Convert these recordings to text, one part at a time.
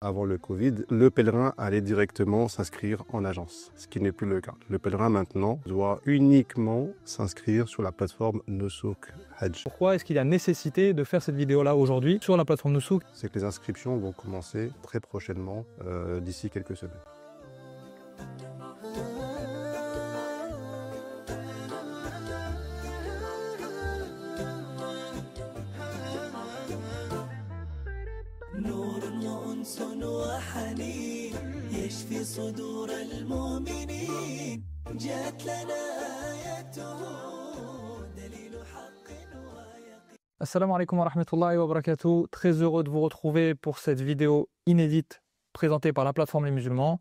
avant le Covid, le pèlerin allait directement s'inscrire en agence, ce qui n'est plus le cas. Le pèlerin maintenant doit uniquement s'inscrire sur la plateforme Nusuk Hajj. Pourquoi est-ce qu'il y a nécessité de faire cette vidéo-là aujourd'hui sur la plateforme Nusuk? C'est que les inscriptions vont commencer très prochainement, d'ici quelques semaines. Assalamu alaikum wa rahmatullahi wa barakatuh. Très heureux de vous retrouver pour cette vidéo inédite présentée par la plateforme Les Musulmans,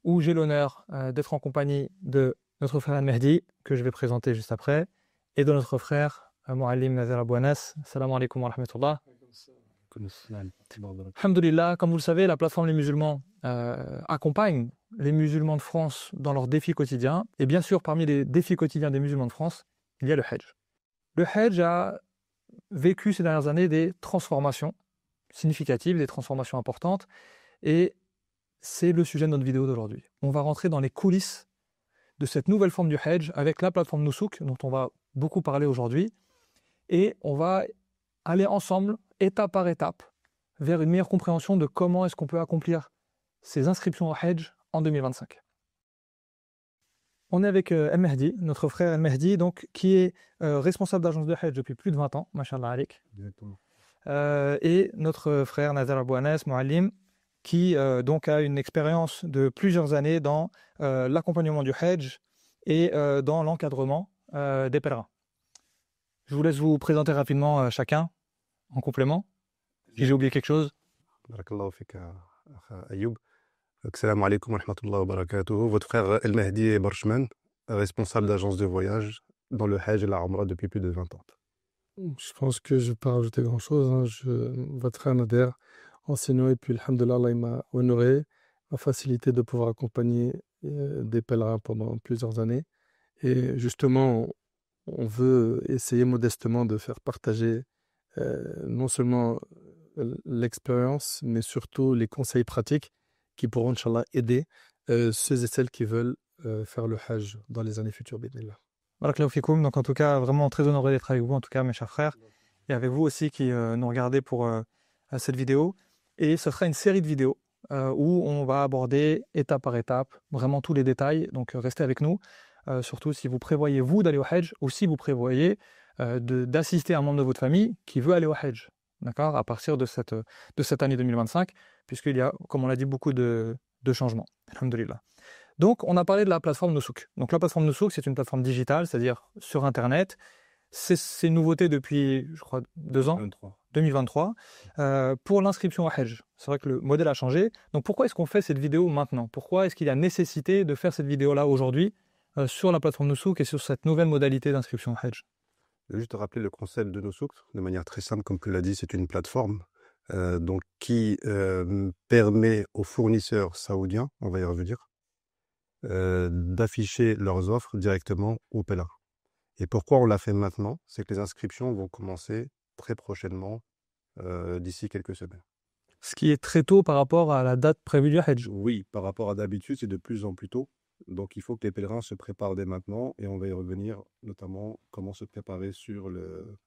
où j'ai l'honneur d'être en compagnie de notre frère Al-Mehdi, que je vais présenter juste après, et de notre frère Mouallim Nazir Abouanas. Assalamu alaikum wa rahmatullah. Alhamdulillah, comme vous le savez, la plateforme Les Musulmans accompagne les musulmans de France dans leurs défis quotidiens. Et bien sûr, parmi les défis quotidiens des musulmans de France, il y a le Hajj. Le Hajj a vécu ces dernières années des transformations significatives, des transformations importantes, et c'est le sujet de notre vidéo d'aujourd'hui. On va rentrer dans les coulisses de cette nouvelle forme du Hajj avec la plateforme Nusuk, dont on va beaucoup parler aujourd'hui, et on va aller ensemble, étape par étape, vers une meilleure compréhension de comment est-ce qu'on peut accomplir ces inscriptions au Hajj en 2025. On est avec Al-Mehdi, notre frère Al-Mehdi, donc, qui est responsable d'agence de Hajj depuis plus de 20 ans, mashallah alik. Exactement. Et notre frère Nazir Abouanas, Mouallim, qui donc a une expérience de plusieurs années dans l'accompagnement du Hajj et dans l'encadrement des pèlerins. Je vous laisse vous présenter rapidement chacun, en complément. Si j'ai oublié quelque chose. Barakallahu fika, Ayoub. Assalamu alaikum wa rahmatullahi wa barakatuh. Votre frère El-Mehdi Barchman, responsable d'agence de voyage dans le Hajj et la Umrah depuis plus de 20 ans. Je pense que je ne vais pas rajouter grand-chose. Votre frère Nader, enseignant, et puis alhamdoulilah, Allah il m'a honoré, m'a facilité de pouvoir accompagner des pèlerins pendant plusieurs années. Et justement, on veut essayer modestement de faire partager non seulement l'expérience, mais surtout les conseils pratiques qui pourront, Inch'Allah, aider ceux et celles qui veulent faire le Hajj dans les années futures, bi'idhnillah. Barakallahu fikoum. Donc en tout cas, vraiment très honoré d'être avec vous, en tout cas mes chers frères, et avec vous aussi qui nous regardez pour cette vidéo. Et ce sera une série de vidéos où on va aborder étape par étape, vraiment tous les détails. Donc restez avec nous, surtout si vous prévoyez vous d'aller au Hajj, ou si vous prévoyez d'assister à un membre de votre famille qui veut aller au Hajj, d'accord, à partir de cette année 2025, puisqu'il y a, comme on l'a dit, beaucoup de changements. Alhamdulillah. Donc, on a parlé de la plateforme Nusuk. Donc, la plateforme Nusuk, c'est une plateforme digitale, c'est-à-dire sur Internet. C'est une nouveauté depuis, je crois, 2 ans, 2023, pour l'inscription au Hajj. C'est vrai que le modèle a changé. Donc, pourquoi est-ce qu'on fait cette vidéo maintenant? Pourquoi est-ce qu'il y a nécessité de faire cette vidéo-là aujourd'hui sur la plateforme Nusuk et sur cette nouvelle modalité d'inscription au Hajj? Je vais juste rappeler le concept de Nusuk de manière très simple, comme tu l'as dit, c'est une plateforme donc qui permet aux fournisseurs saoudiens, on va y revenir, d'afficher leurs offres directement aux pèlerins. Et pourquoi on l'a fait maintenant? C'est que les inscriptions vont commencer très prochainement, d'ici quelques semaines. Ce qui est très tôt par rapport à la date prévue du Hajj. Oui, par rapport à d'habitude, c'est de plus en plus tôt. Donc il faut que les pèlerins se préparent dès maintenant, et on va y revenir, notamment comment se préparer sur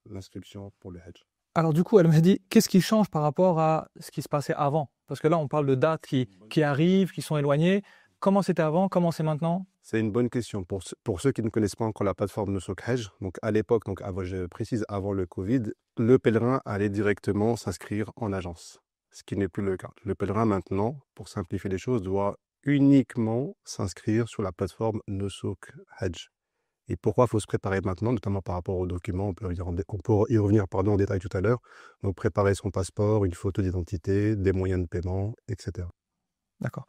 l'inscription pour le Hajj. Alors du coup, elle m'a dit, qu'est-ce qui change par rapport à ce qui se passait avant? Parce que là, on parle de dates qui arrivent, qui sont éloignées. Comment c'était avant? Comment c'est maintenant? C'est une bonne question. Pour ceux qui ne connaissent pas encore la plateforme Nusuk Hajj, donc à l'époque, donc je précise avant le Covid, le pèlerin allait directement s'inscrire en agence, ce qui n'est plus le cas. Le pèlerin maintenant, pour simplifier les choses, doit uniquement s'inscrire sur la plateforme Nusuk Hajj. Et pourquoi il faut se préparer maintenant, notamment par rapport aux documents, on peut y revenir en détail tout à l'heure. Donc préparer son passeport, une photo d'identité, des moyens de paiement, etc. D'accord.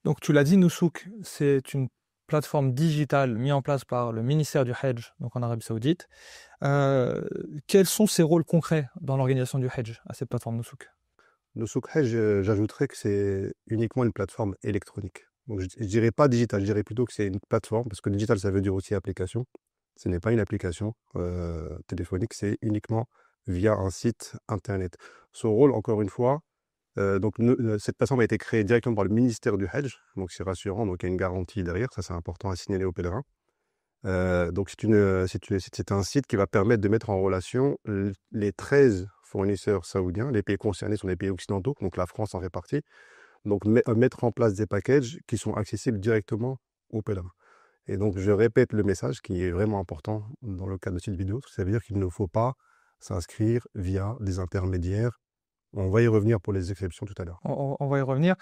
Donc tu l'as dit, Nusuk, c'est une plateforme digitale mise en place par le ministère du Hajj, donc en Arabie Saoudite. Quels sont ses rôles concrets dans l'organisation du Hajj à cette plateforme Nusuk? Nusuk Hajj, j'ajouterais que c'est uniquement une plateforme électronique. Donc je dirais pas digital, je dirais plutôt que c'est une plateforme, parce que digital, ça veut dire aussi application. Ce n'est pas une application téléphonique, c'est uniquement via un site internet. Son rôle, encore une fois, Cette plateforme a été créée directement par le ministère du Hajj, donc c'est rassurant, donc il y a une garantie derrière, ça c'est important à signaler aux pèlerins. Donc c'est un site qui va permettre de mettre en relation les 13 fournisseurs saoudiens. Les pays concernés sont des pays occidentaux, donc la France en fait partie. Donc mettre en place des packages qui sont accessibles directement aux pèlerins. Et donc je répète le message qui est vraiment important dans le cadre de cette vidéo, ça veut dire qu'il ne faut pas s'inscrire via des intermédiaires. On va y revenir pour les exceptions tout à l'heure. On va y revenir.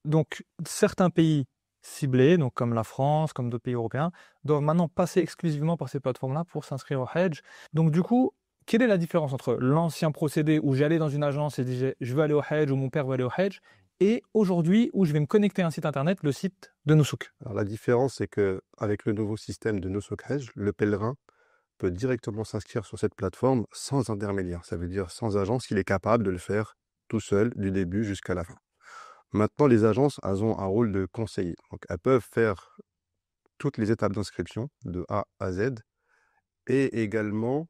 Donc, certains pays ciblés, donc comme la France, comme d'autres pays européens, doivent maintenant passer exclusivement par ces plateformes-là pour s'inscrire au Hajj. Donc, du coup, quelle est la différence entre l'ancien procédé où j'allais dans une agence et disais je veux aller au Hajj ou mon père veut aller au Hajj, et aujourd'hui où je vais me connecter à un site internet, le site de Nusuk? Alors, la différence, c'est qu'avec le nouveau système de Nusuk Hajj, le pèlerin peut directement s'inscrire sur cette plateforme sans intermédiaire. Ça veut dire sans agence, il est capable de le faire tout seul du début jusqu'à la fin. Maintenant, les agences, elles ont un rôle de conseiller. Donc, elles peuvent faire toutes les étapes d'inscription de A à Z et également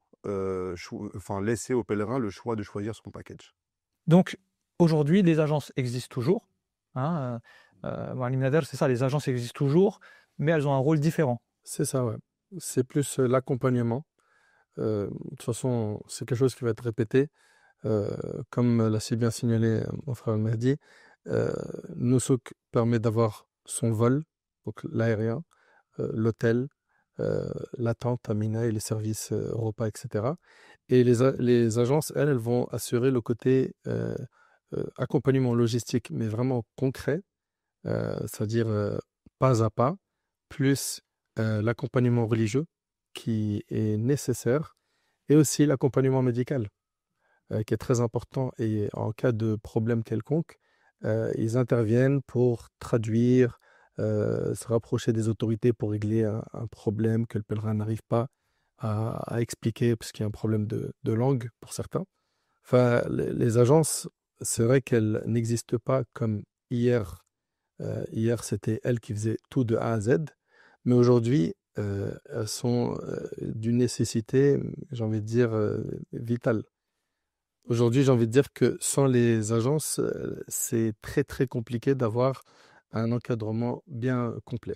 laisser au pèlerin le choix de choisir son package. Donc, aujourd'hui, les agences existent toujours. Hein, Moualim Nader, c'est ça, les agences existent toujours, mais elles ont un rôle différent. C'est ça, ouais. C'est plus l'accompagnement. De toute façon, c'est quelque chose qui va être répété. Comme l'a si bien signalé mon frère Mehdi, Nusuk permet d'avoir son vol, donc l'aérien, l'hôtel, la tente à Mina et les services repas, etc. Et les agences, elles vont assurer le côté accompagnement logistique, mais vraiment concret, c'est-à-dire pas à pas, plus l'accompagnement religieux qui est nécessaire, et aussi l'accompagnement médical qui est très important. Et en cas de problème quelconque, ils interviennent pour traduire, se rapprocher des autorités pour régler un problème que le pèlerin n'arrive pas à expliquer parce qu'il y a un problème de langue pour certains. Enfin, les agences, c'est vrai qu'elles n'existent pas comme hier. Hier, c'était elles qui faisaient tout de A à Z, mais aujourd'hui, elles sont d'une nécessité, j'ai envie de dire, vitale. Aujourd'hui, j'ai envie de dire que sans les agences, c'est très très compliqué d'avoir un encadrement bien complet.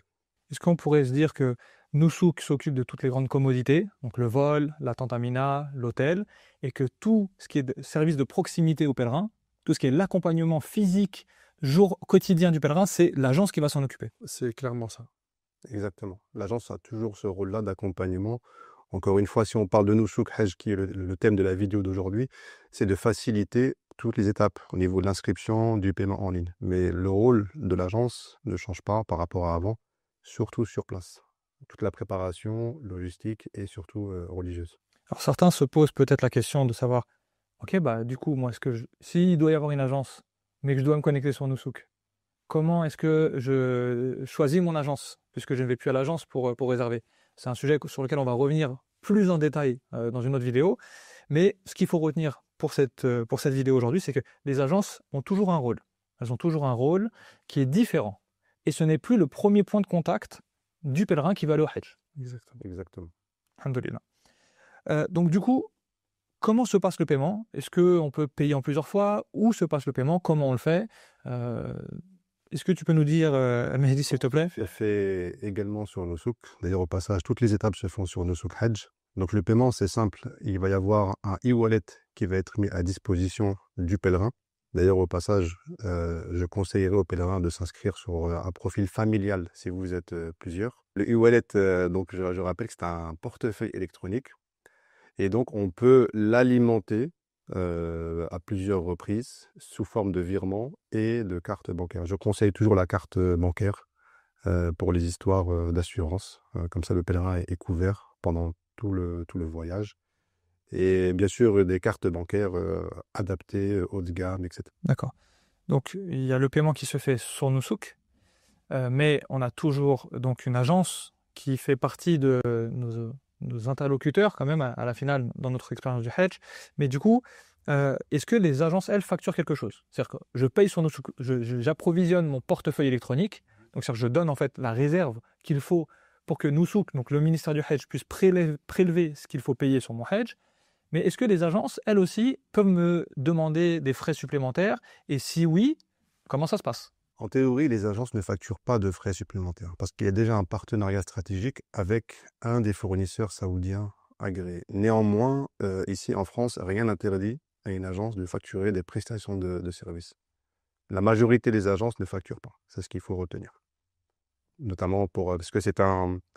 Est-ce qu'on pourrait se dire que Nusuk s'occupe de toutes les grandes commodités, donc le vol, la tente à Mina, l'hôtel, et que tout ce qui est service de proximité au pèlerin, tout ce qui est l'accompagnement physique, quotidien du pèlerin, c'est l'agence qui va s'en occuper? C'est clairement ça. Exactement. L'agence a toujours ce rôle-là d'accompagnement. Encore une fois, si on parle de Nusuk Hajj, qui est le thème de la vidéo d'aujourd'hui, c'est de faciliter toutes les étapes au niveau de l'inscription, du paiement en ligne. Mais le rôle de l'agence ne change pas par rapport à avant, surtout sur place. Toute la préparation, logistique et surtout religieuse. Alors certains se posent peut-être la question de savoir, ok, du coup, moi, s'il doit y avoir une agence, mais que je dois me connecter sur Nusuk, comment est-ce que je choisis mon agence, puisque je ne vais plus à l'agence pour réserver? C'est un sujet sur lequel on va revenir plus en détail dans une autre vidéo. Mais ce qu'il faut retenir pour cette vidéo aujourd'hui, c'est que les agences ont toujours un rôle. Elles ont toujours un rôle qui est différent. Et ce n'est plus le premier point de contact du pèlerin qui va aller au Hajj. Exactement. Alhamdoulilah. Donc du coup, comment se passe le paiement? Est-ce qu'on peut payer en plusieurs fois? Où se passe le paiement? Comment on le fait? Est-ce que tu peux nous dire, Mehdi, s'il te plaît? C'est fait également sur Nusuk. D'ailleurs, au passage, toutes les étapes se font sur Nusuk Hajj. Donc le paiement, c'est simple. Il va y avoir un e-wallet qui va être mis à disposition du pèlerin. D'ailleurs, au passage, je conseillerais aux pèlerins de s'inscrire sur un profil familial si vous êtes plusieurs. Le e-wallet, donc je rappelle que c'est un portefeuille électronique. Et donc, on peut l'alimenter à plusieurs reprises sous forme de virement et de carte bancaire. Je conseille toujours la carte bancaire pour les histoires d'assurance. Comme ça, le pèlerin est couvert pendant tout le voyage. Et bien sûr, des cartes bancaires adaptées, haut de gamme, etc. D'accord. Donc, il y a le paiement qui se fait sur Nusuk, mais on a toujours donc une agence qui fait partie de nos interlocuteurs quand même à la finale dans notre expérience du Hajj. Mais du coup, est-ce que les agences, elles, facturent quelque chose? C'est-à-dire que je paye sur Nusuk, j'approvisionne mon portefeuille électronique, donc c'est-à-dire que je donne en fait la réserve qu'il faut pour que Nusuk, donc le ministère du Hajj, puisse prélever ce qu'il faut payer sur mon Hajj. Mais est-ce que les agences, elles aussi, peuvent me demander des frais supplémentaires? Et si oui, comment ça se passe? En théorie, les agences ne facturent pas de frais supplémentaires parce qu'il y a déjà un partenariat stratégique avec un des fournisseurs saoudiens agréés. Néanmoins, ici en France, rien n'interdit à une agence de facturer des prestations de services. La majorité des agences ne facturent pas. C'est ce qu'il faut retenir. Notamment parce que ça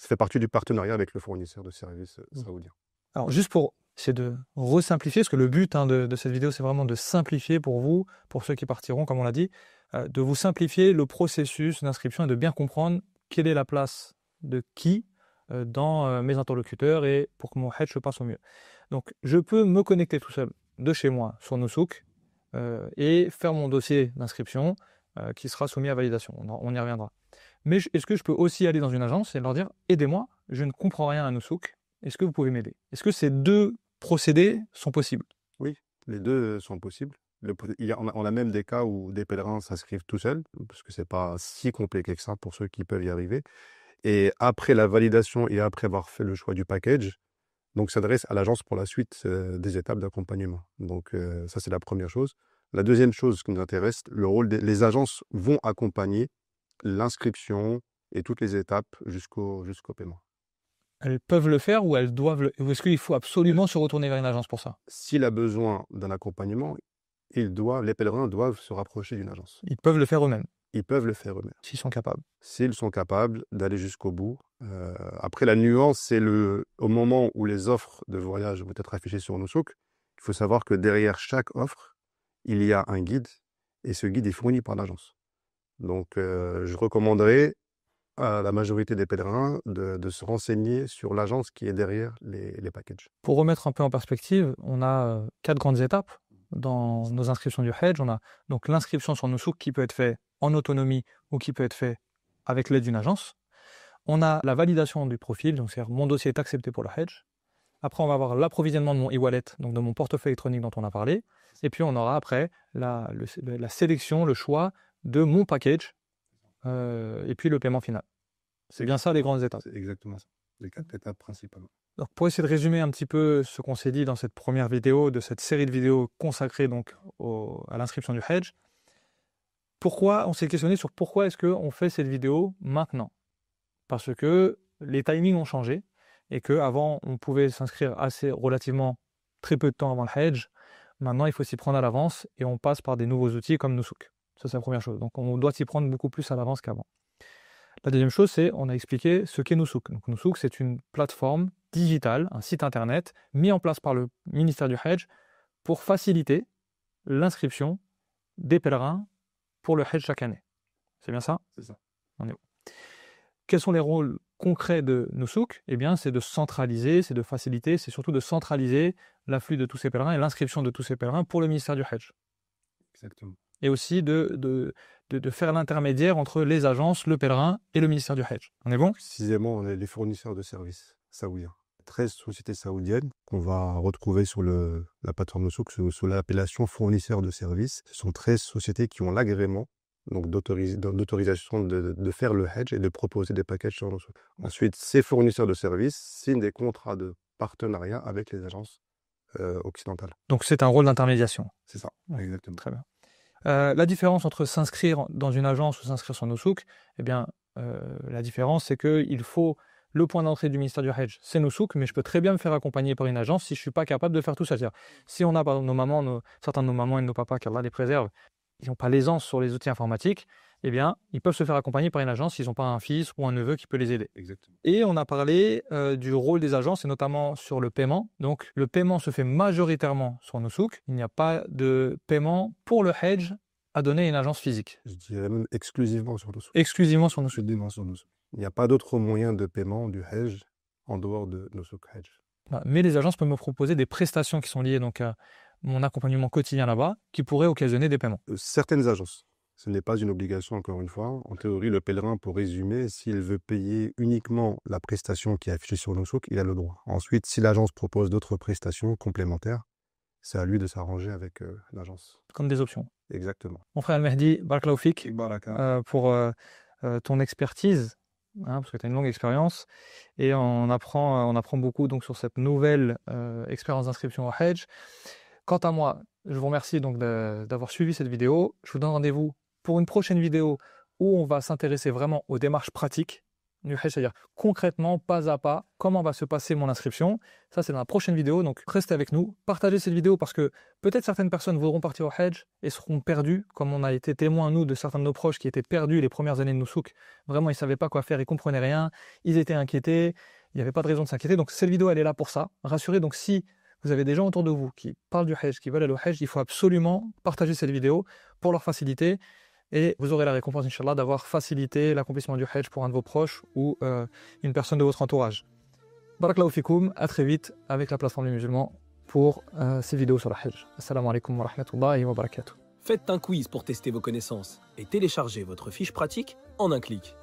fait partie du partenariat avec le fournisseur de services saoudien. Alors, juste pour essayer de resimplifier, parce que le but de cette vidéo, c'est vraiment de simplifier pour vous, pour ceux qui partiront, comme on l'a dit, de vous simplifier le processus d'inscription et de bien comprendre quelle est la place de qui dans mes interlocuteurs et pour que mon hedge se passe au mieux. Donc, je peux me connecter tout seul de chez moi sur Nusouk et faire mon dossier d'inscription qui sera soumis à validation. On y reviendra. Mais est-ce que je peux aussi aller dans une agence et leur dire « Aidez-moi, je ne comprends rien à Nusouk. Est-ce que vous pouvez m'aider ?» Est-ce que ces deux procédés sont possibles? Oui, les deux sont possibles. On a même des cas où des pèlerins s'inscrivent tout seuls, parce que c'est pas si compliqué que ça pour ceux qui peuvent y arriver. Et après la validation et après avoir fait le choix du package, donc s'adresse à l'agence pour la suite des étapes d'accompagnement. Donc ça, c'est la première chose. La deuxième chose qui nous intéresse, les agences vont accompagner l'inscription et toutes les étapes jusqu'au paiement. Elles peuvent le faire ou elles doivent ou est-ce qu'il faut absolument se retourner vers une agence pour ça? S'il a besoin d'un accompagnement, les pèlerins doivent se rapprocher d'une agence. Ils peuvent le faire eux-mêmes, Ils peuvent le faire eux-mêmes. s'ils sont capables. S'ils sont capables d'aller jusqu'au bout. Après, la nuance, c'est au moment où les offres de voyage vont être affichées sur Nusouk, il faut savoir que derrière chaque offre, il y a un guide, et ce guide est fourni par l'agence. Donc, je recommanderais à la majorité des pèlerins de se renseigner sur l'agence qui est derrière les packages. Pour remettre un peu en perspective, on a 4 grandes étapes dans nos inscriptions du Hedge. On a donc l'inscription sur Nusouk qui peut être fait en autonomie ou qui peut être fait avec l'aide d'une agence. On a la validation du profil, donc c'est-à-dire mon dossier est accepté pour le Hedge. Après, on va avoir l'approvisionnement de mon e-wallet, donc de mon portefeuille électronique dont on a parlé. Et puis, on aura après la sélection, le choix de mon package et puis le paiement final. C'est bien ça les grandes étapes. C'est exactement ça, les 4 étapes principalement. Donc, pour essayer de résumer un petit peu ce qu'on s'est dit dans cette première vidéo, de cette série de vidéos consacrée donc à l'inscription du Hedge, on s'est questionné sur pourquoi est-ce qu'on fait cette vidéo maintenant? Parce que les timings ont changé et qu'avant, on pouvait s'inscrire relativement très peu de temps avant le Hedge. Maintenant, il faut s'y prendre à l'avance et on passe par des nouveaux outils comme Nusouk. Ça, c'est la première chose. Donc, on doit s'y prendre beaucoup plus à l'avance qu'avant. La deuxième chose, c'est on a expliqué ce qu'est Nusouk. Donc, Nusouk, c'est une plateforme digitale, un site internet mis en place par le ministère du Hedge pour faciliter l'inscription des pèlerins pour le Hedge chaque année. C'est bien ça? C'est ça. On est où? Quels sont les rôles concrets de Nusouk? Eh bien, c'est de centraliser, c'est de faciliter, c'est surtout de centraliser l'afflux de tous ces pèlerins et l'inscription de tous ces pèlerins pour le ministère du Hedge. Exactement. Et aussi de faire l'intermédiaire entre les agences, le pèlerin et le ministère du Hedge. On est bon? Précisément, on est les fournisseurs de services saoudiens. 13 sociétés saoudiennes qu'on va retrouver sur la plateforme Nusouk sous l'appellation fournisseurs de services. Ce sont 13 sociétés qui ont l'agrément donc d'autorisation de faire le hedge et de proposer des packages sur Nusouk. Ensuite, ces fournisseurs de services signent des contrats de partenariat avec les agences occidentales. Donc c'est un rôle d'intermédiation. C'est ça, exactement. Très bien. La différence entre s'inscrire dans une agence ou s'inscrire sur Nusouk, eh bien, la différence, c'est qu'il faut le point d'entrée du ministère du Hedge, c'est Nusouk, mais je peux très bien me faire accompagner par une agence si je ne suis pas capable de faire tout ça. C'est-à-dire, si on a par exemple certains de nos mamans et de nos papas, qu'Allah les préserve, ils n'ont pas l'aisance sur les outils informatiques, eh bien, ils peuvent se faire accompagner par une agence s'ils n'ont pas un fils ou un neveu qui peut les aider. Exactement. Et on a parlé du rôle des agences, et notamment sur le paiement. Donc, le paiement se fait majoritairement sur Nusouk. Il n'y a pas de paiement pour le Hedge à donner à une agence physique. Je dirais même exclusivement sur Nusouk. Exclusivement sur Nusouk. Il n'y a pas d'autre moyen de paiement du hedge en dehors de Nusouk Hedge. Mais les agences peuvent me proposer des prestations qui sont liées donc, à mon accompagnement quotidien là-bas, qui pourraient occasionner des paiements. Certaines agences. Ce n'est pas une obligation, encore une fois. En théorie, le pèlerin, pour résumer, s'il veut payer uniquement la prestation qui est affichée sur Nusouk, il a le droit. Ensuite, si l'agence propose d'autres prestations complémentaires, c'est à lui de s'arranger avec l'agence. Comme des options. Exactement. Mon frère Al-Mehdi, Barakallahu Fik, pour ton expertise hein, parce que tu as une longue expérience, et on apprend beaucoup donc, sur cette nouvelle expérience d'inscription au Hajj. Quant à moi, je vous remercie donc d'avoir suivi cette vidéo. Je vous donne rendez-vous pour une prochaine vidéo où on va s'intéresser vraiment aux démarches pratiques du Hajj, c'est-à-dire concrètement, pas à pas, comment va se passer mon inscription. Ça, c'est dans la prochaine vidéo, donc restez avec nous. Partagez cette vidéo parce que peut-être certaines personnes voudront partir au Hajj et seront perdues, comme on a été témoins, nous, de certains de nos proches qui étaient perdus les premières années de Nousouk. Vraiment, ils ne savaient pas quoi faire, ils ne comprenaient rien, ils étaient inquiétés, il n'y avait pas de raison de s'inquiéter. Donc cette vidéo, elle est là pour ça. Rassurez, donc si vous avez des gens autour de vous qui parlent du Hajj, qui veulent aller au Hajj, il faut absolument partager cette vidéo pour leur faciliter. Et vous aurez la récompense, Inch'Allah, d'avoir facilité l'accomplissement du Hajj pour un de vos proches ou une personne de votre entourage. Barakallahu fikoum, à très vite avec la plateforme des musulmans pour ces vidéos sur le Hajj. Assalamu alaikum wa rahmatullahi wa barakatuh. Faites un quiz pour tester vos connaissances et téléchargez votre fiche pratique en un clic.